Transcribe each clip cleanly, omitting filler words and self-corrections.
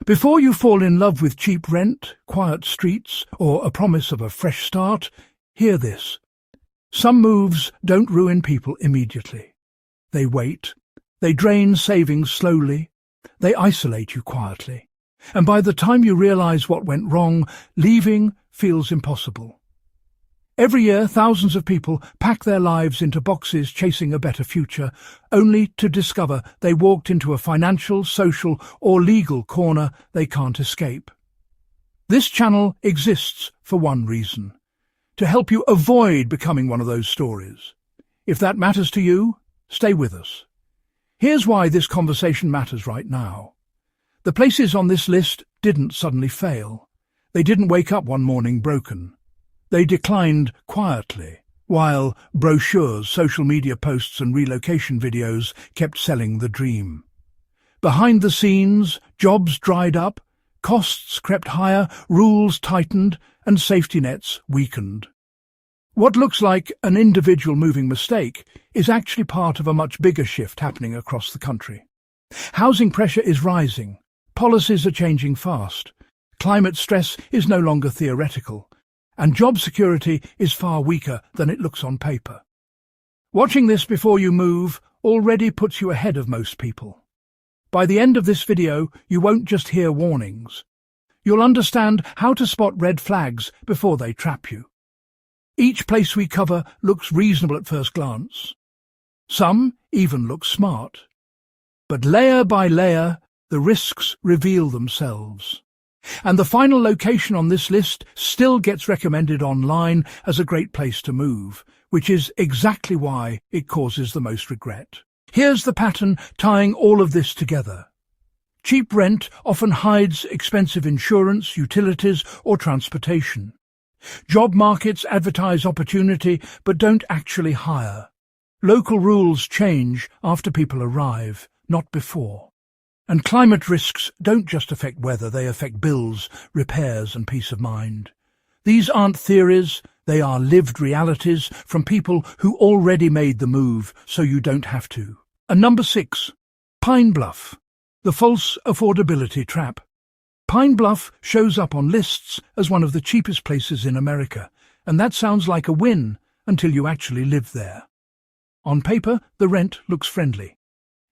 Before you fall in love with cheap rent, quiet streets, or a promise of a fresh start, hear this. Some moves don't ruin people immediately. They wait. They drain savings slowly. They isolate you quietly. And by the time you realize what went wrong, leaving feels impossible. Every year, thousands of people pack their lives into boxes chasing a better future, only to discover they walked into a financial, social, or legal corner they can't escape. This channel exists for one reason: to help you avoid becoming one of those stories. If that matters to you, stay with us. Here's why this conversation matters right now. The places on this list didn't suddenly fail. They didn't wake up one morning broken. They declined quietly, while brochures, social media posts and relocation videos kept selling the dream. Behind the scenes, jobs dried up, costs crept higher, rules tightened, and safety nets weakened. What looks like an individual moving mistake is actually part of a much bigger shift happening across the country. Housing pressure is rising. Policies are changing fast. Climate stress is no longer theoretical. And job security is far weaker than it looks on paper. Watching this before you move already puts you ahead of most people. By the end of this video, you won't just hear warnings. You'll understand how to spot red flags before they trap you. Each place we cover looks reasonable at first glance. Some even look smart. But layer by layer, the risks reveal themselves. And the final location on this list still gets recommended online as a great place to move, which is exactly why it causes the most regret. Here's the pattern tying all of this together. Cheap rent often hides expensive insurance, utilities, or transportation. Job markets advertise opportunity but don't actually hire. Local rules change after people arrive, not before. And climate risks don't just affect weather, they affect bills, repairs and peace of mind. These aren't theories, they are lived realities from people who already made the move, so you don't have to. And number 6, Pine Bluff, the false affordability trap. Pine Bluff shows up on lists as one of the cheapest places in America, and that sounds like a win until you actually live there. On paper, the rent looks friendly.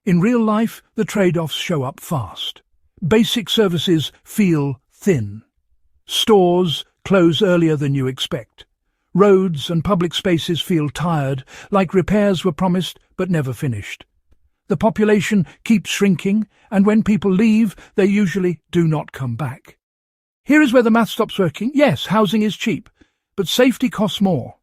In real life, the trade-offs show up fast. Basic services feel thin. Stores close earlier than you expect. Roads and public spaces feel tired, like repairs were promised but never finished. The population keeps shrinking, and when people leave, they usually do not come back. Here is where the math stops working. Yes, housing is cheap, but safety costs more.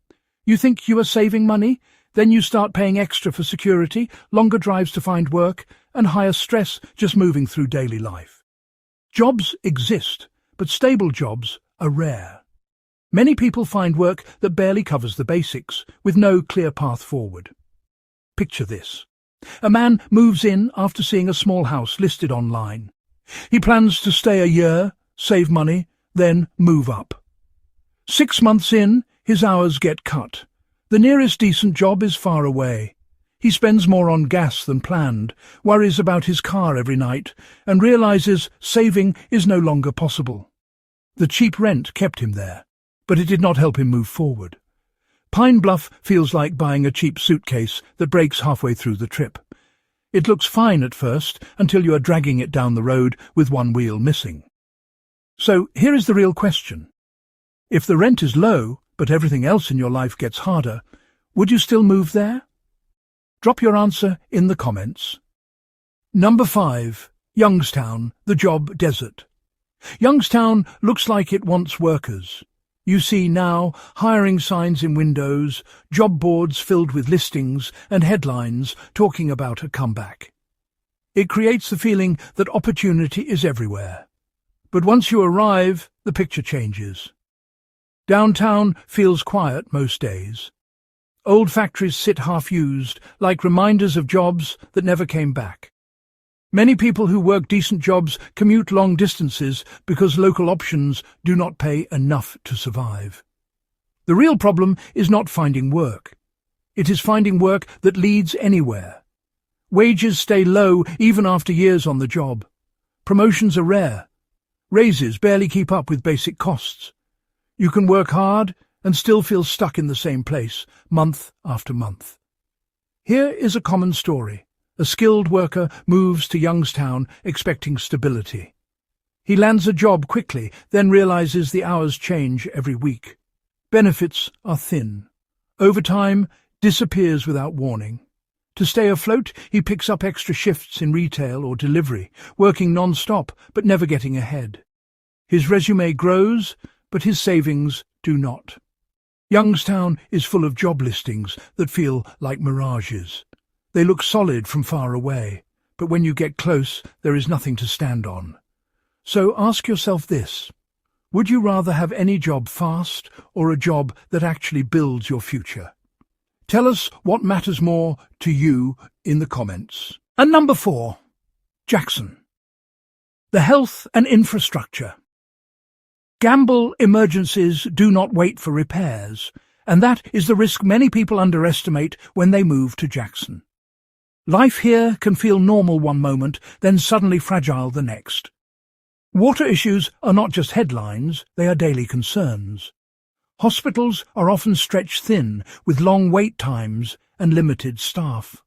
You think you are saving money? Then you start paying extra for security, longer drives to find work, and higher stress just moving through daily life. Jobs exist, but stable jobs are rare. Many people find work that barely covers the basics, with no clear path forward. Picture this. A man moves in after seeing a small house listed online. He plans to stay a year, save money, then move up. 6 months in, his hours get cut. The nearest decent job is far away. He spends more on gas than planned, worries about his car every night, and realizes saving is no longer possible. The cheap rent kept him there, but it did not help him move forward. Pine Bluff feels like buying a cheap suitcase that breaks halfway through the trip. It looks fine at first until you are dragging it down the road with one wheel missing. So here is the real question. If the rent is low, but everything else in your life gets harder, would you still move there? Drop your answer in the comments. Number 5. Youngstown, the job desert. Youngstown looks like it wants workers. You see now hiring signs in windows, job boards filled with listings and headlines talking about a comeback. It creates the feeling that opportunity is everywhere. But once you arrive, the picture changes. Downtown feels quiet most days. Old factories sit half-used, like reminders of jobs that never came back. Many people who work decent jobs commute long distances because local options do not pay enough to survive. The real problem is not finding work. It is finding work that leads anywhere. Wages stay low even after years on the job. Promotions are rare, Raises barely keep up with basic costs. You can work hard and still feel stuck in the same place, month after month. Here is a common story. A skilled worker moves to Youngstown expecting stability. He lands a job quickly, then realizes the hours change every week. Benefits are thin. Overtime disappears without warning. To stay afloat, he picks up extra shifts in retail or delivery, working non-stop but never getting ahead. His resume grows, but his savings do not. Youngstown is full of job listings that feel like mirages. They look solid from far away, but when you get close, there is nothing to stand on. So ask yourself this: would you rather have any job fast or a job that actually builds your future? Tell us what matters more to you in the comments. And number 4, Jackson. The health and infrastructure. Gamble emergencies do not wait for repairs, and that is the risk many people underestimate when they move to Jackson. Life here can feel normal one moment, then suddenly fragile the next. Water issues are not just headlines, they are daily concerns. Hospitals are often stretched thin, with long wait times and limited staff.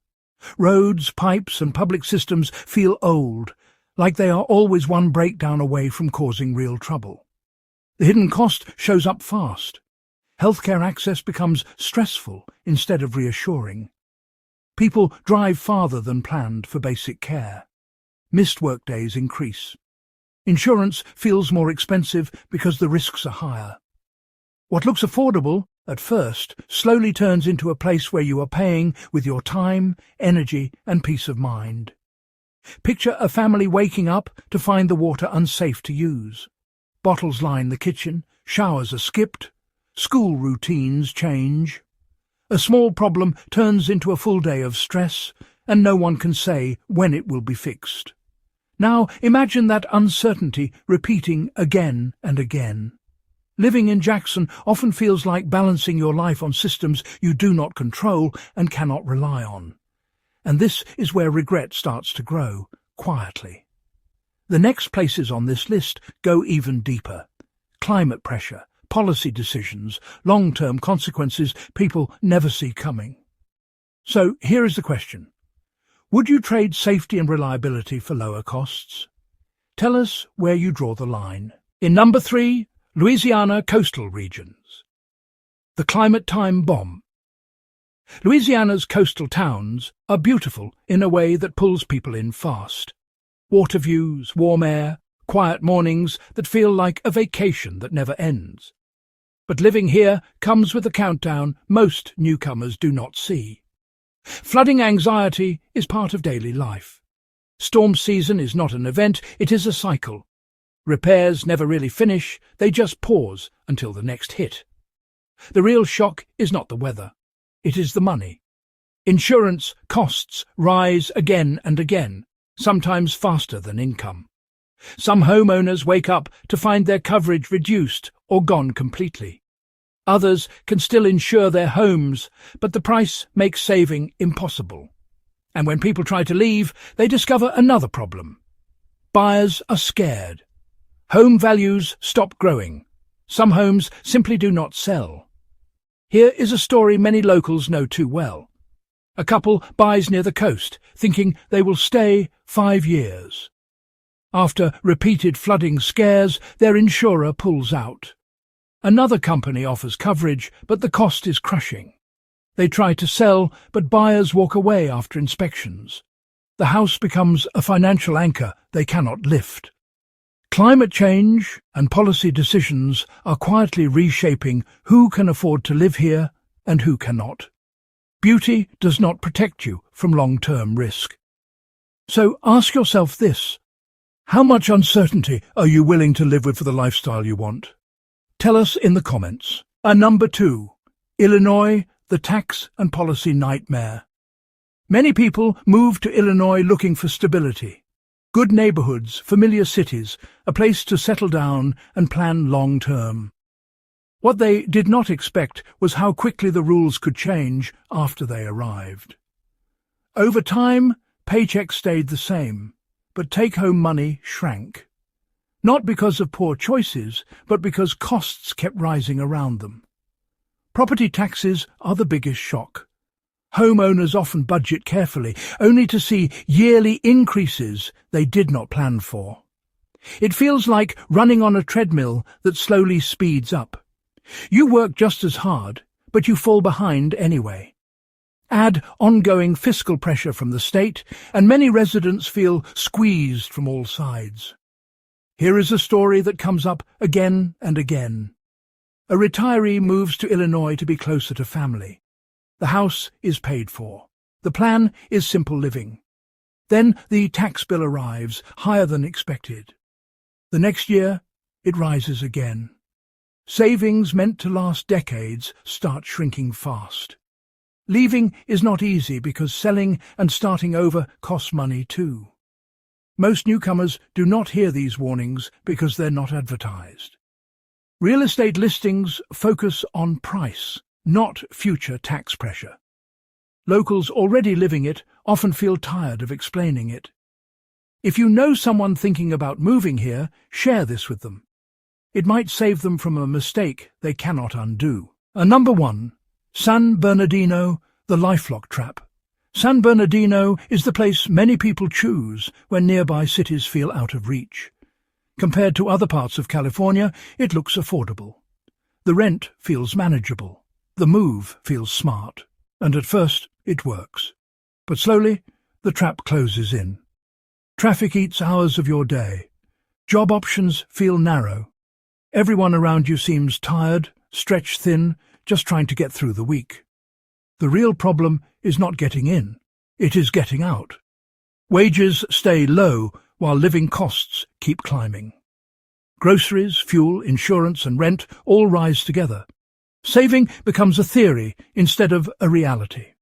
Roads, pipes and public systems feel old, like they are always one breakdown away from causing real trouble. The hidden cost shows up fast. Healthcare access becomes stressful instead of reassuring. People drive farther than planned for basic care. Missed workdays increase. Insurance feels more expensive because the risks are higher. What looks affordable at first slowly turns into a place where you are paying with your time, energy and peace of mind. Picture a family waking up to find the water unsafe to use. Bottles line the kitchen, showers are skipped, school routines change. A small problem turns into a full day of stress, and no one can say when it will be fixed. Now imagine that uncertainty repeating again and again. Living in Jackson often feels like balancing your life on systems you do not control and cannot rely on. And this is where regret starts to grow, quietly. The next places on this list go even deeper. Climate pressure, policy decisions, long-term consequences people never see coming. So here is the question. Would you trade safety and reliability for lower costs? Tell us where you draw the line. In number 3, Louisiana coastal regions. The climate time bomb. Louisiana's coastal towns are beautiful in a way that pulls people in fast. Water views, warm air, quiet mornings that feel like a vacation that never ends. But living here comes with a countdown most newcomers do not see. Flooding anxiety is part of daily life. Storm season is not an event, it is a cycle. Repairs never really finish, they just pause until the next hit. The real shock is not the weather, it is the money. Insurance costs rise again and again, sometimes faster than income. Some homeowners wake up to find their coverage reduced or gone completely. Others can still insure their homes, but the price makes saving impossible. And when people try to leave, they discover another problem. Buyers are scared. Home values stop growing. Some homes simply do not sell. Here is a story many locals know too well. A couple buys near the coast, thinking they will stay 5 years. After repeated flooding scares, their insurer pulls out. Another company offers coverage, but the cost is crushing. They try to sell, but buyers walk away after inspections. The house becomes a financial anchor they cannot lift. Climate change and policy decisions are quietly reshaping who can afford to live here and who cannot. Beauty does not protect you from long-term risk. So ask yourself this: how much uncertainty are you willing to live with for the lifestyle you want? Tell us in the comments. And number 2, Illinois, the tax and policy nightmare. Many people move to Illinois looking for stability. Good neighborhoods, familiar cities, a place to settle down and plan long-term. What they did not expect was how quickly the rules could change after they arrived. Over time, paychecks stayed the same, but take-home money shrank. Not because of poor choices, but because costs kept rising around them. Property taxes are the biggest shock. Homeowners often budget carefully, only to see yearly increases they did not plan for. It feels like running on a treadmill that slowly speeds up. You work just as hard, but you fall behind anyway. Add ongoing fiscal pressure from the state, and many residents feel squeezed from all sides. Here is a story that comes up again and again. A retiree moves to Illinois to be closer to family. The house is paid for. The plan is simple living. Then the tax bill arrives, higher than expected. The next year, it rises again. Savings meant to last decades start shrinking fast. Leaving is not easy because selling and starting over costs money too. Most newcomers do not hear these warnings because they're not advertised. Real estate listings focus on price, not future tax pressure. Locals already living it often feel tired of explaining it. If you know someone thinking about moving here, share this with them. It might save them from a mistake they cannot undo. Number 1. San Bernardino, the LifeLock trap. San Bernardino is the place many people choose when nearby cities feel out of reach. Compared to other parts of California, it looks affordable. The rent feels manageable. The move feels smart. And at first, it works. But slowly, the trap closes in. Traffic eats hours of your day. Job options feel narrow. Everyone around you seems tired, stretched thin, just trying to get through the week. The real problem is not getting in. It is getting out. Wages stay low while living costs keep climbing. Groceries, fuel, insurance and rent all rise together. Saving becomes a theory instead of a reality.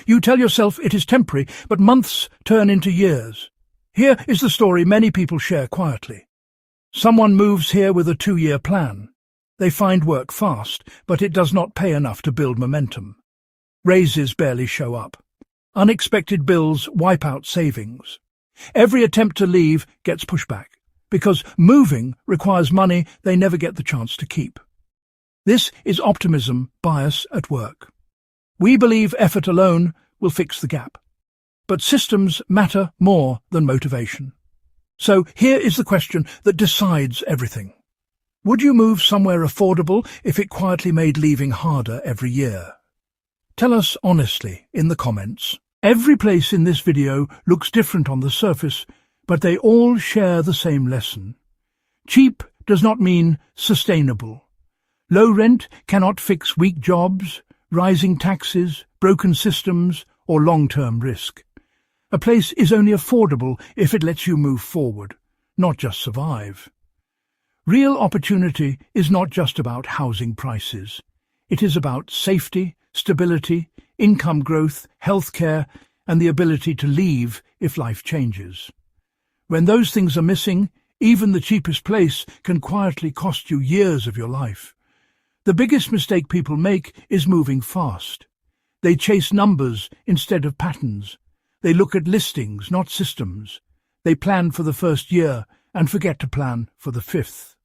You tell yourself it is temporary, but months turn into years. Here is the story many people share quietly. Someone moves here with a 2-year plan. They find work fast, but it does not pay enough to build momentum. Raises barely show up. Unexpected bills wipe out savings. Every attempt to leave gets pushback, because moving requires money they never get the chance to keep. This is optimism bias at work. We believe effort alone will fix the gap. But systems matter more than motivation. So here is the question that decides everything. Would you move somewhere affordable if it quietly made leaving harder every year? Tell us honestly in the comments. Every place in this video looks different on the surface, but they all share the same lesson. Cheap does not mean sustainable. Low rent cannot fix weak jobs, rising taxes, broken systems, or long-term risk. A place is only affordable if it lets you move forward, not just survive. Real opportunity is not just about housing prices. It is about safety, stability, income growth, healthcare, and the ability to leave if life changes. When those things are missing, even the cheapest place can quietly cost you years of your life. The biggest mistake people make is moving fast. They chase numbers instead of patterns. They look at listings, not systems. They plan for the first year and forget to plan for the 5th.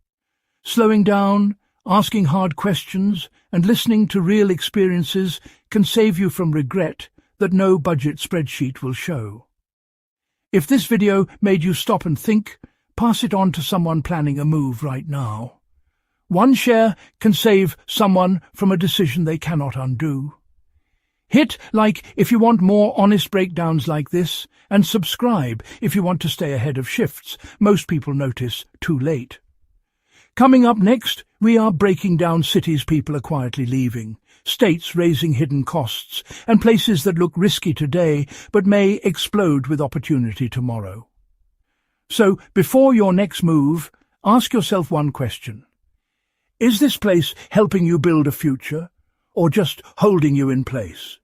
Slowing down, asking hard questions, and listening to real experiences can save you from regret that no budget spreadsheet will show. If this video made you stop and think, pass it on to someone planning a move right now. One share can save someone from a decision they cannot undo. Hit like if you want more honest breakdowns like this, and subscribe if you want to stay ahead of shifts most people notice too late. Coming up next, we are breaking down cities people are quietly leaving, states raising hidden costs, and places that look risky today but may explode with opportunity tomorrow. So, before your next move, ask yourself one question. Is this place helping you build a future, or just holding you in place?